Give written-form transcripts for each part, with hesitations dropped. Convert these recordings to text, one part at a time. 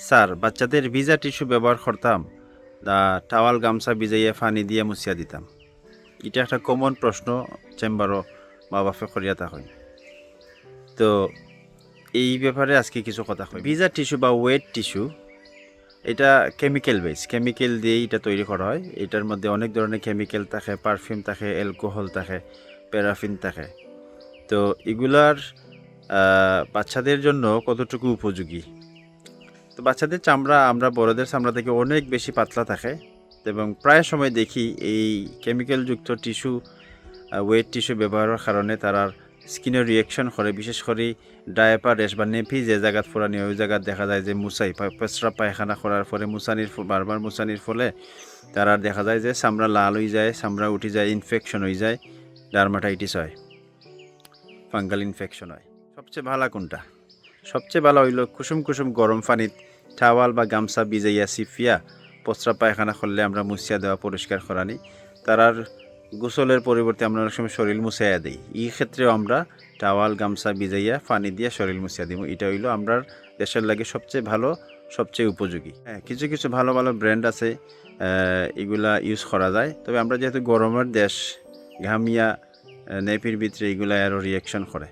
Sir, বাচ্চাদের ভিজা tissue ব্যবহার করতাম, টাওয়াল গামছা ভিজাইয়া পানি দিয়ে মুছিয়া দিতাম। এটা একটা কমন প্রশ্ন চেম্বারও মা বাপে করিয়া থাকেন। তো এই ব্যাপারে আজকে কিছু কথা কই। ভিজা টিস্যু বা ওয়েট টিস্যু এটা কেমিক্যাল বেস, কেমিক্যাল দিয়েই এটা তৈরি করা হয়। এটার মধ্যে অনেক ধরনের কেমিক্যাল থাকে, পারফিউম থাকে, অ্যালকোহল থাকে, প্যারাফিন থাকে। তো এগুলার বাচ্চাদের জন্য কতটুকু উপযোগী? তো বাচ্চাদের চামড়া আমরা বড়দের চামড়া থেকে অনেক বেশি পাতলা থাকে এবং প্রায় সময় দেখি এই কেমিক্যালযুক্ত টিস্যু, ওয়েট টিস্যু ব্যবহারের কারণে তারা স্কিনের রিয়েকশন করে। বিশেষ করে ডায়াপার রেশ বা নেপি যে জায়গাত ফোরানি ওই জায়গাত দেখা যায় যে মুসাই পেশরা পায়খানা করার পরে বারবার মুসানির ফলে তারা দেখা যায় যে চামড়া লাল হয়ে যায়, চামড়া উঠে যায়, ইনফেকশন হয়ে যায়, ডার্মাটাইটিস হয়, ফাঙ্গাল ইনফেকশন হয়। সবচেয়ে ভালো কোনটা? সবচেয়ে ভালো হইল কুসুম কুসুম গরম পানিত টাওয়াল বা গামছা ভিজাইয়া সিফিয়া পচরা পায়খানা করলে আমরা মুছিয়া দেওয়া, পরিষ্কার করানি। তারার গোসলের পরিবর্তে আমরা অনেক সময় শরীর মুছাইয়া দিই। এই ক্ষেত্রেও আমরা টাওয়াল গামছা ভিজাইয়া পানি দিয়ে শরীর মুছিয়া দিব। এটা হইল আমরা দেশের লাগে সবচেয়ে ভালো, সবচেয়ে উপযোগী। হ্যাঁ, কিছু কিছু ভালো ভালো ব্র্যান্ড আছে, এগুলা ইউজ করা যায়। তবে আমরা যেহেতু গরমের দেশ, ঘামিয়া নেপির ভিতরে এগুলা আরও রিয়াকশন করে।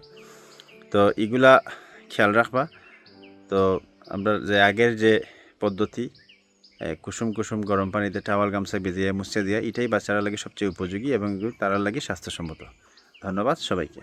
তো এগুলা খেয়াল রাখবা। তো আমরা যে আগের যে পদ্ধতি, কুসুম কুসুম গরম পানিতে টাওয়াল গামছা ভিজিয়ে মুছে দিয়া, এটাই বাচ্চারা লাগে সবচেয়ে উপযোগী এবং তারা লাগে স্বাস্থ্যসম্মত। ধন্যবাদ সবাইকে।